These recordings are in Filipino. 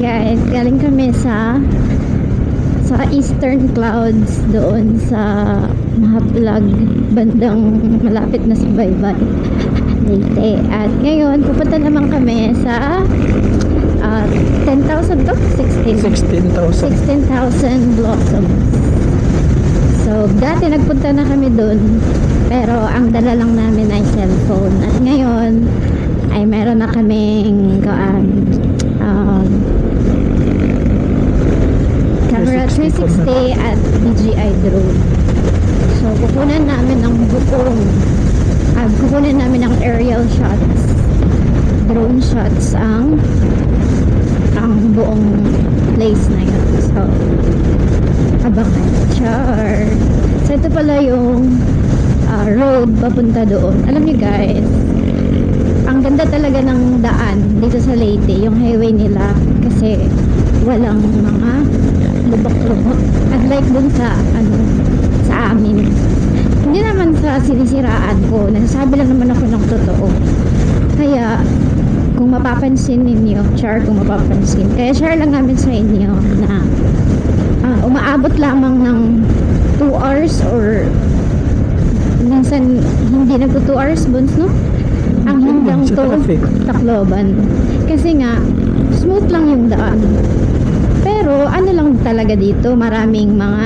guys, galing kami sa Eastern Clouds doon sa Mahaplag, bandang malapit na sa Baybay, Leyte. At ngayon pupunta naman kami sa 10,000 to? 16,000 blossoms. So dati nagpunta na kami doon, pero ang dala lang namin ay cellphone. At ngayon ay meron na kaming camera 360 at DJI drone. So kukunan namin ang kukunan namin ang aerial shots, drone shots ang buong place na yun. So abangan. Char. So ito pala yung road papunta doon. Alam niyo guys, ang ganda talaga ng daan dito sa Leyte, yung highway nila, kasi walang mga lubak-lubak. Unlike dun sa amin. Hindi naman sa sinisiraan ko, nasasabi lang naman ako ng totoo. Kaya kung mapapansin ninyo, kaya share lang namin sa inyo na umaabot lamang ng 2 hours or minsan hindi nagto 2 hours buns, no? Ang hanggang to Tacloban. Kasi nga smooth lang yung daan. Pero ano lang talaga dito, maraming mga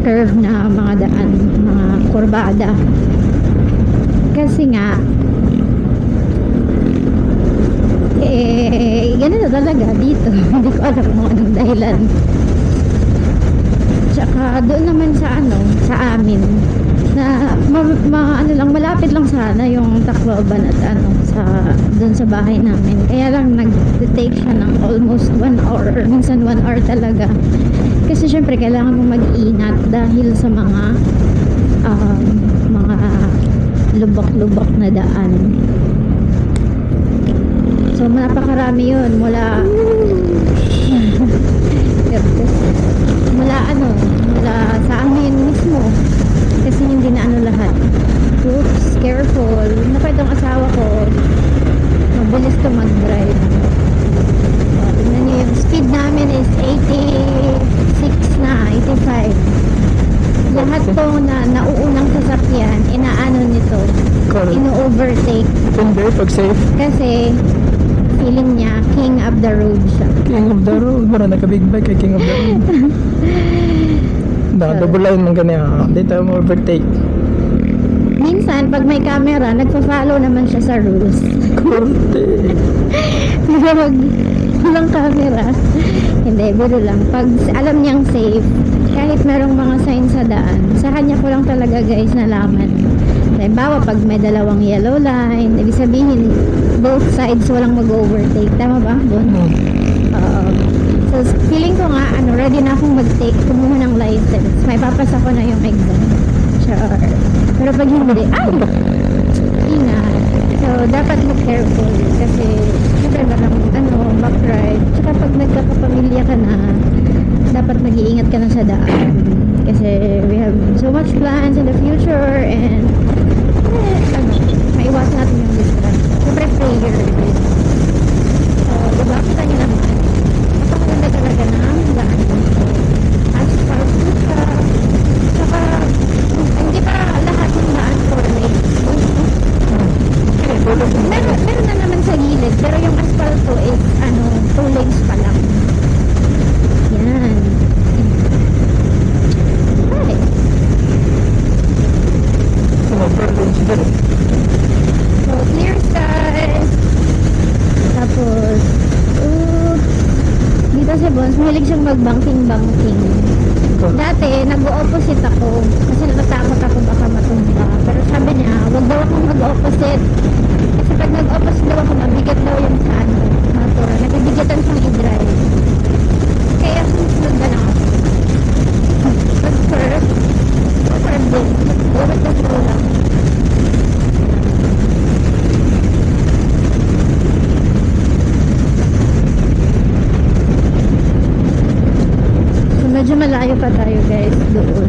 curve na mga daan, mga kurbada. Kasi nga ganito talaga dito. Hindi ko alam kung anong dahilan. Tsaka doon naman sa amin na malapit lang sana yung Tacloban at doon sa bahay namin. Kaya lang nag-take siya ng almost 1 hour, minsan 1 hour talaga. Kasi syempre kailangan mo mag-ingat dahil sa mga lubak-lubak na daan. So napakarami yun mula sa amin mismo, kasi hindi na lahat. Oops, careful. Napad ang asawa ko, mabilis to mag-drive. So, tingnan nyo, yung speed namin is 86 na, 85. Lahat to na nauunang sasakyan, inaano nito, ino-overtake. Hindi, pag safe. Kasi feeling niya king of the road siya. King of the road. Mara naka-big bike kay king of the road. Double line man ganyan. Di tayo mo overtake. Minsan, pag may camera, nagpa-follow naman siya sa rules. Korte. Pero pag walang camera, hindi, biro lang. Pag alam niyang safe, kahit merong mga sign sa daan, sa kanya ko lang talaga guys nalaman. Halimbawa, pag may dalawang yellow line, ibig sabihin, both sides walang mag-overtake. Tama ba? Doon. So, feeling ko nga, ready na akong mag-take, kumuha ng license. May papasa ko na yung exam. Sure. Pero pag hindi, ingat. So, dapat look careful. Kasi, syempre parang, back ride. Tsaka pag nagkakapamilya ka na, dapat mag-iingat ka na sa daan. Kasi, we have so much plans in the future and, maiwasan natin yung distract. Syempre, prayer. So, diba, kita nyo naman. Napakaganda talaga na daan. Asphalt ka. Tsaka, hindi pa lahat ng daan 4 lanes. Meron na naman sa gilid, pero yung asphalt is 2 lanes pa lang. Yan. Right. So, clear skies. Tapos, dito si Bones, mahilig siyang mag-banking. Dati, nag-o-opposite ako kasi natatakot ako baka matumba. Pero sabi niya, wag daw akong mag-opposite. Kasi pag nag-opposite daw ako, mabigat daw yung sa motor. Nabibigatan siyang i-drive. Kaya susunod na ako. Pag-curve, din. Dapat na slow lang. Medyo malayo pa tayo guys doon,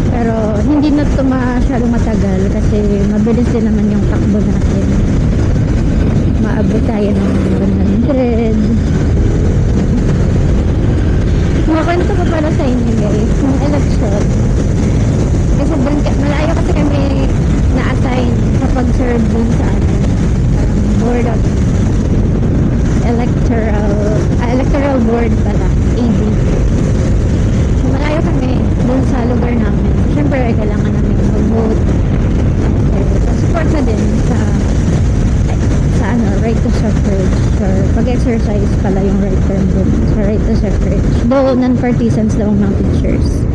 pero hindi na ito masyadong matagal kasi mabilis din naman yung takbo natin. aabot tayo ng 100. Makwento ko pala sa inyo guys, yung election. Kasi doon, malayo kasi kami na-assign kapag serve dun sa board of electoral board pala, AD. So, malayo kami dun sa lugar namin. Siyempre, kailangan namin mag-vote. Support na din sa right to suffrage or pag-exercise pala yung right term dun sa right to suffrage. Though non-partisans daw ang mga teachers.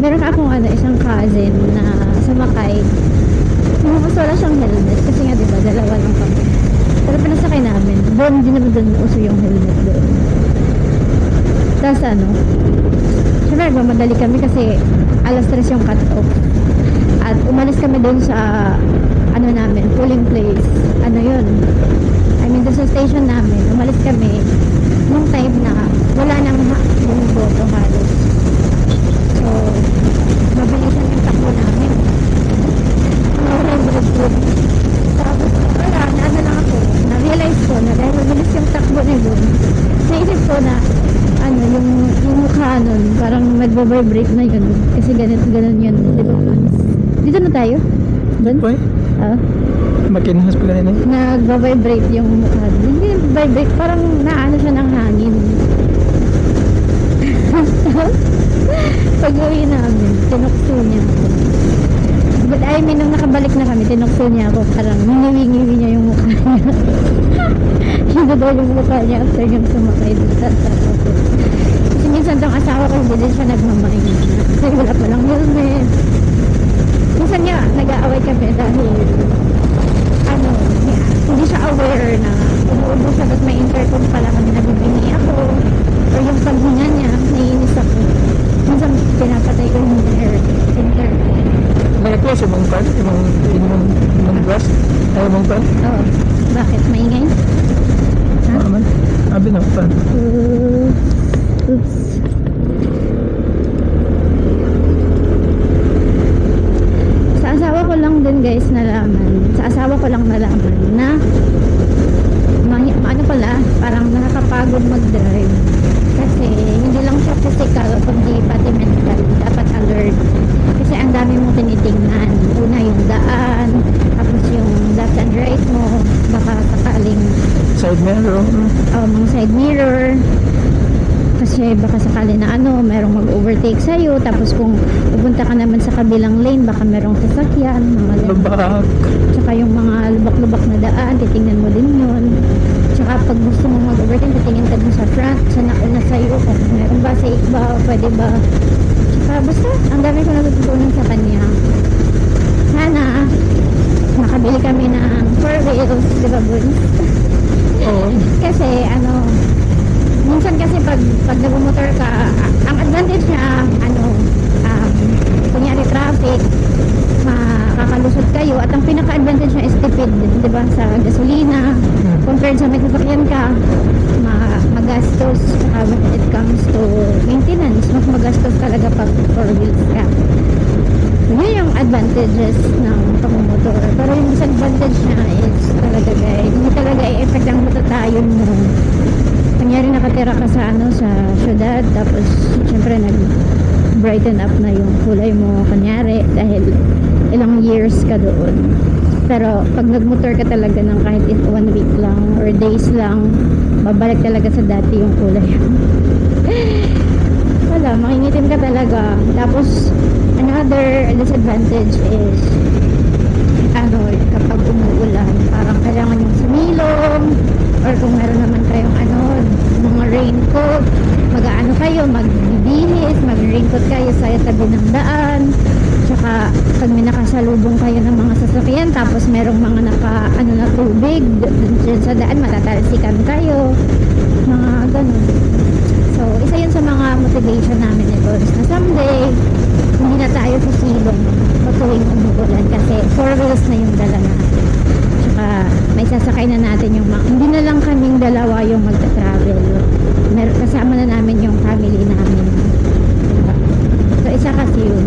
Meron akong isang cousin na sumakay. Mas wala siyang helmet kasi nga diba dalawa lang kami. Pero pinasakay namin. Doon din naman doon uso yung helmet doon. Tapos syempre nagmamadali kami kasi alas 3 yung cut off. At umalis kami doon sa namin, polling place. Yun. I mean, doon sa station namin. Umalis kami nung time na wala nang yung boto halos. So, mabilisan yung takbo namin. Tapos, wala, lang ako. Na-realize ko na dahil mabilis yung takbo na yun, naisip ko na, yung mukha nun, parang nagbabibrate na yun. Kasi ganun yun. Dito na tayo? Doon? Boy? Makinas pala yun eh. Nagbabibrate yung mukha. Hindi vibrate, parang naano siya ng hangin. Pag-uwi namin, tinukso niya ako. But I mean, nung nakabalik na kami, tinukso niya ako. Parang niniwi-ngiwi niya yung mukha niya. Hindi daw yung mukha niya after yung sumakay doon sa sasakot. Kasi minsan tong asawa ko, hindi din siya nagmamain. Kasi wala palang helmet. Minsan nga, nag-aaway kami dahil hindi siya aware na umuubo siya at may intercom pala kami nabibingi ako or yung paghinga niya, naiinis ako. Minsan pinapatay ko yung intercom. Nag-close yung mong pan? Yung glass? Ay, mong pan? Oo. Bakit? Maingay? Ha? Aman. Abi na, pan. Oops. Sa asawa ko lang din guys nalaman. Sa asawa ko lang nalaman na parang nakakapagod mag-drive. Kasi hindi lang siya physical kundi pati mental. Dapat alert. Kasi ang dami mong tinitingnan. Una yung daan, tapos yung left and right mo, baka sakaling Side mirror. mga side mirror. Kasi baka sakali na merong mag-overtake sa'yo. Tapos kung pupunta ka naman sa kabilang lane, baka merong sasakyan, mga Lubak. tsaka yung mga lubak-lubak na daan, titingnan mo din yun. Tsaka pag gusto mo mag-overtake, titingin ka dun sa front, sa nauna sa'yo, kung meron ba, safe ba, pwede ba. Tsaka basta, ang dami ko natutunan sa kanya. Sana, makabili kami ng 4 wheels, di ba, Buns? Oo. Kasi, minsan kasi pag nag-motor ka, ang advantage niya, kunyari traffic, makakalusot kayo, at ang pinaka-advantage niya is tipid, di ba, sa gasolina, compared sa may sasakyan ka, magastos, when it comes to maintenance, mas magastos talaga pag 4 wheels ka. So, yun yung advantages ng pagmumotor. Pero yung disadvantage niya is talaga guys, hindi talaga i-effect ang matatayon mo. Kunyari nakatira ka sa sa syudad, tapos syempre nag-brighten up na yung kulay mo, kunyari, dahil ilang years ka doon. Pero pag nagmotor ka talaga ng kahit 1 week lang or days lang, babalik talaga sa dati yung kulay mo. Wala, makingitim ka talaga. Tapos another disadvantage is kapag umuulan, parang kailangan yung sumilong, or kung meron naman kayong mga raincoat, magbibihis, mag-raincoat kayo sa tabi ng daan. Tsaka pag may nakasalubong kayo ng mga sasakyan, tapos merong mga na tubig dyan sa daan, matatalsikan kayo, mga ganun. So isa yun sa mga motivation namin ito, na someday hindi na tayo susilong tuwing umuulan kasi 4 wheels na yung dala natin. Tsaka may sasakay na natin yung hindi na lang kaming dalawa yung magta-travel, kasama na namin yung family namin. So isa kasi yun.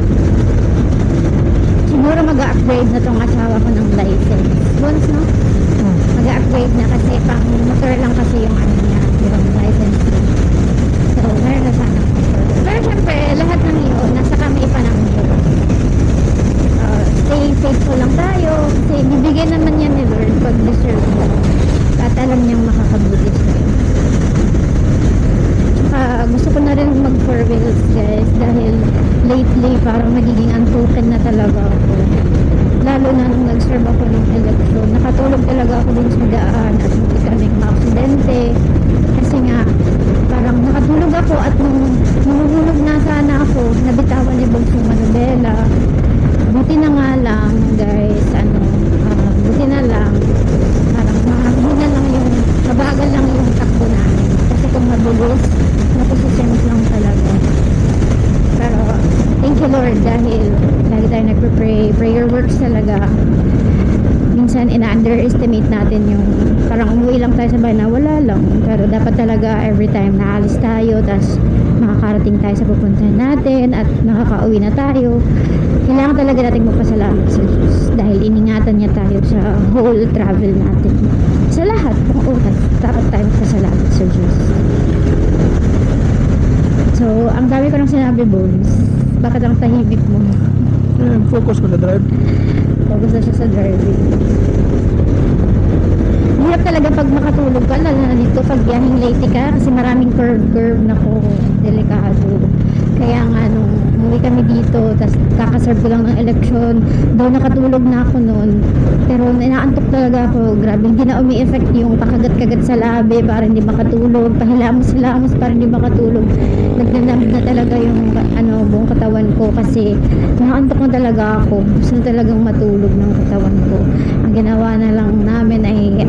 Siguro mag-upgrade na tong asawa ko ng license once, no? Mag-upgrade na underestimate natin yung parang umuwi lang tayo sa bahay na wala lang. Pero dapat talaga every time naalis tayo, tas makakarating tayo sa pupuntahan natin at nakakauwi na tayo, kailangan talaga natin magpasalamat sa Diyos dahil iningatan niya tayo sa whole travel natin. Sa lahat ng oras, dapat tayo magpasalamat sa Diyos. So, ang dami ko nang sinabi, Bones. Bakit ang tahimik mo? Focus ko sa drive. Focus na siya sa driving. Hirap talaga pag makatulog ka, lalo na dito pag biyahing late ka kasi maraming curve na ko, delikado. Kaya nga nung umuwi kami dito, tapos kakaserve ko lang ng eleksyon, daw nakatulog na ako noon. Pero inaantok talaga ako, grabe, hindi na umi-effect yung pakagat-kagat sa labi para hindi makatulog, pahilamos-hilamos para hindi makatulog. Nagnanamid na talaga yung buong katawan ko kasi naantok na talaga ako. Gusto na talagang matulog ng katawan ko. Ang ginawa na lang namin ay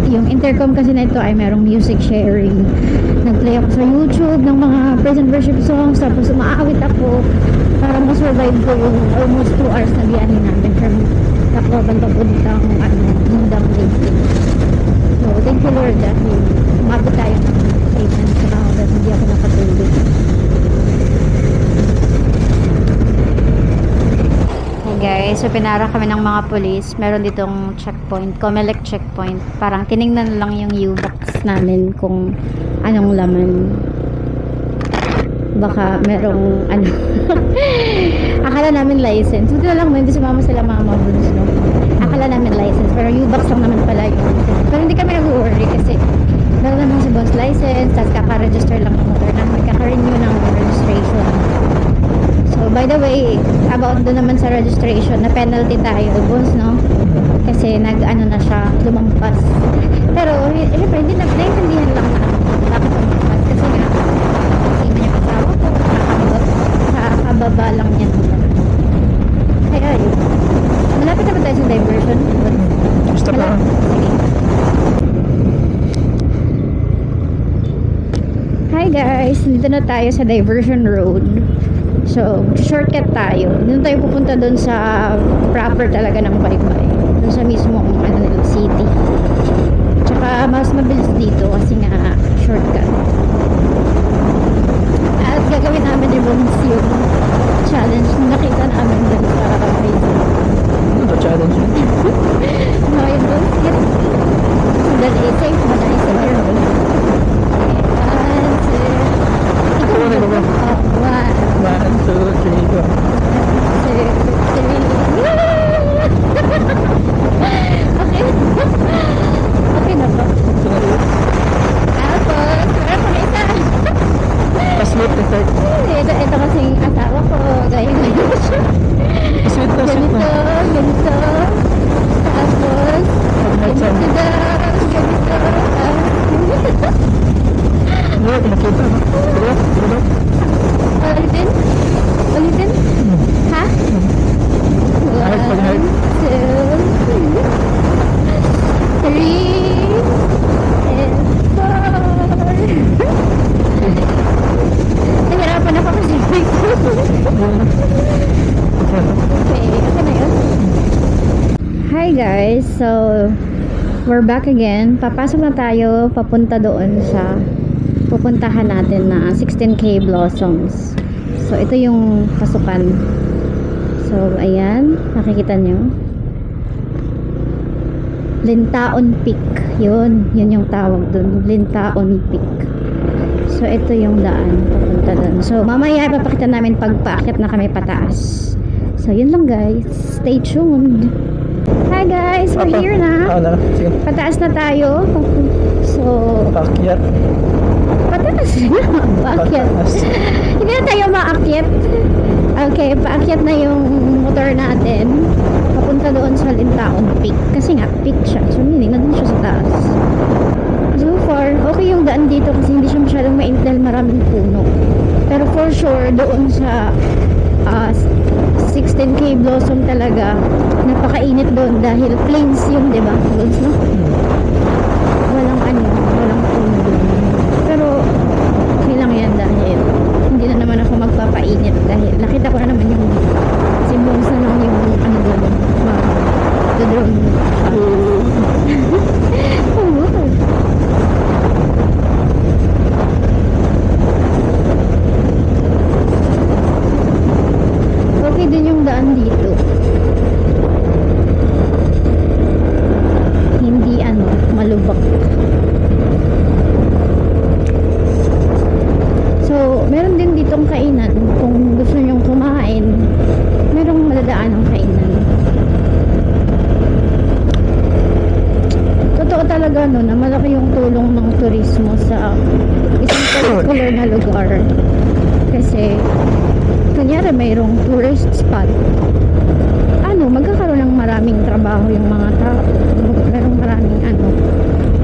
yung intercom kasi na ito ay merong music sharing. Nag-play ako sa YouTube ng mga praise and worship songs, tapos umaawit ako para ma-survive ko yung almost 2 hours na biyahe namin from Tacloban papuntang Hindang Lake. So, thank you Lord dahil umabot tayo ng safe and sound at hindi ako nakatulog. Guys, so pinara kami ng mga police. Meron ditong checkpoint, Comelec checkpoint. Parang tiningnan lang yung U-box namin kung anong laman. Baka merong akala namin license. Buti na lang hindi sumama sila mama Bruce, no? Akala namin license, pero U-box lang naman pala yun. Pero hindi kami nag-worry kasi meron naman si boss license, tapos kaka-register lang ng motor namin, kaka-renew ng registration. So, by the way, about doon naman sa registration, na penalty tayo, boss, no? Kasi na siya, lumampas. Pero, syempre, hindi naintindihan lang na bakit lumampas. Kasi nga, hindi niya kasawa ko, nakakababa lang niya nila. Kaya yun. Malapit naman tayo sa diversion. Basta pa. Sige. Hi guys, dito na tayo sa diversion road. So, shortcut tayo. Doon tayo pupunta doon sa proper talaga ng Baybay. Doon sa mismong city. Tsaka mas mabilis dito kasi nga shortcut. At gagawin namin yung challenge na nakita namin doon sa Facebook. Ano challenge yun? No, yun doon. Dali, safe mo na isa here. Ikaw na ba? One. 1, 2, 3, go. Okay. Okay na ba? Tapos, meron pa isa. Pa-sweet effect. Ito kasing asawa ko. Gaya-gaya siya. Pa-sweet na, sweet Ganito, na. ganito. Tapos, ganito daw. Ganito. Ano, nakita ba? Sige, sige ba? Ulitin? Ulitin? Ha? Height, pag-height. 1, 2, 3, and 4. Nahirapan ako kasi okay, okay na yun. Hi guys, so we're back again. Papasok na tayo papunta doon sa pupuntahan natin na 16K Blossoms. So ito yung pasukan. So ayan, nakikita nyo Lintaon Peak. Yun yung tawag dun, Lintaon Peak. So ito yung daan papunta dun. So mamaya ipapakita namin pag paakyat na kami pataas. So yun lang guys, stay tuned. Hi guys, we're here na. Sige. Pataas na tayo. So Paakyat. pataas na. Paakyat. Hindi na tayo maakyat. Okay, paakyat na yung motor natin. Papunta doon sa Lintaon Peak. Kasi nga, peak siya. So, meaning, nandun siya sa taas. So far, okay yung daan dito kasi hindi siya masyadong mainit dahil maraming puno. Pero for sure, doon sa 16K Blossom talaga, napakainit doon dahil plains yung, di ba? Plains, no? Walang puno doon. Pero, okay lang yan dahil hindi na naman ako magpapainit dahil nakita ko na naman yung simbong sa lang yung doon, drone. lubak. So, meron din ditong kainan. Kung gusto nyong kumain, merong madadaan ng kainan. Totoo talaga no, na malaki yung tulong ng turismo sa isang particular na lugar. Kasi, kunyari mayroong tourist spot, magkakaroon ng maraming trabaho yung mga tao. Merong maraming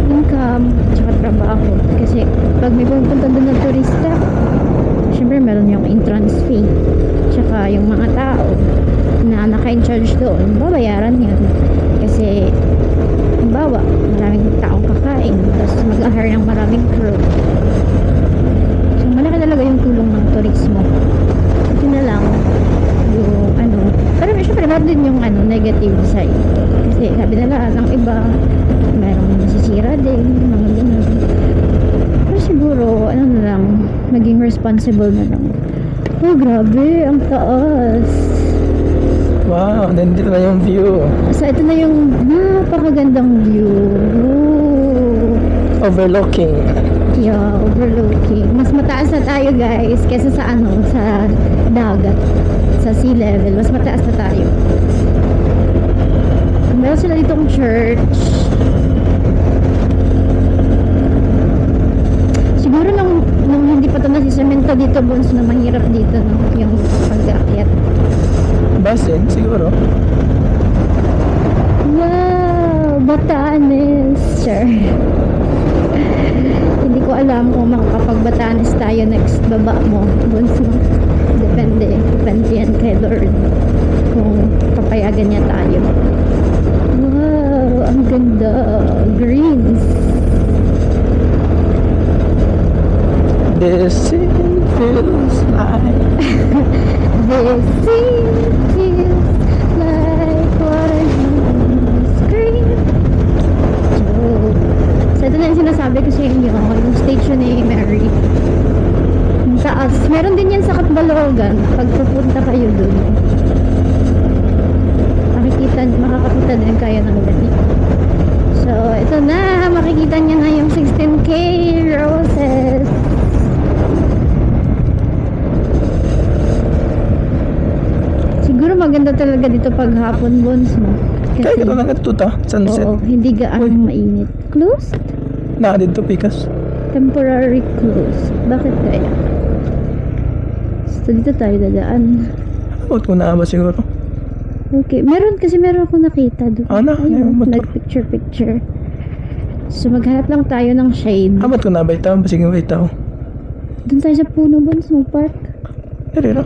income, tsaka trabaho. Kasi, pag may pupunta doon ng turista, syempre meron yung entrance fee. Tsaka yung mga tao na naka-in-charge doon, babayaran yan. Kasi, halimbawa, maraming taong kakain, tapos mag-hire ng maraming crew. So, malaki talaga yung tulong ng turismo. Ito na lang, yung pero syempre meron din yung negative side. Kasi sabi nila, ng iba, merong nasisira din, mga ganun. Pero siguro, na lang, maging responsible na lang. Oh, grabe, ang taas. Wow, nandito na yung view. So, ito na yung napakagandang view. Oh. Overlooking. Yeah, overlooking. Mas mataas na tayo, guys, kesa sa sa dagat, sa sea level. Mas mataas na tayo. Meron sila ditong church. Siguro nung hindi pa ito nasisemento dito, Bons, na mahirap dito, no? Yung pag-aakyat. Basin, siguro. Wow! Batanes! Sure. Hindi ko alam kung makakapag-Batanes tayo next baba mo, Bons, no? Depende yan kay Lord kung papayagan niya tayo. Wow, ang ganda, greens. This scene feels like This scene feels like what I scream. So ito na yung sinasabi ko sa inyo, yung station ni Mary. Yung taas. Meron din yan sa Catbalogan. Pag pupunta kayo dun, makakakita din kayo ng ganito. So, ito na. Makikita niya na yung 16K roses. Siguro maganda talaga dito pag hapon, Bons, no? kaya ka na natuta, sunset. Oo, hindi gaano mainit. Closed? Na dito pikas. Temporary closed. Bakit kaya? So, dito tayo dadaan. Abot ko na ba siguro? Okay. Meron akong nakita doon. Yung motor. Nag-picture. So, maghanap lang tayo ng shade. Abot ko na ba ito? Sige ba ito? Doon tayo sa puno, Bons, mag-park. Pero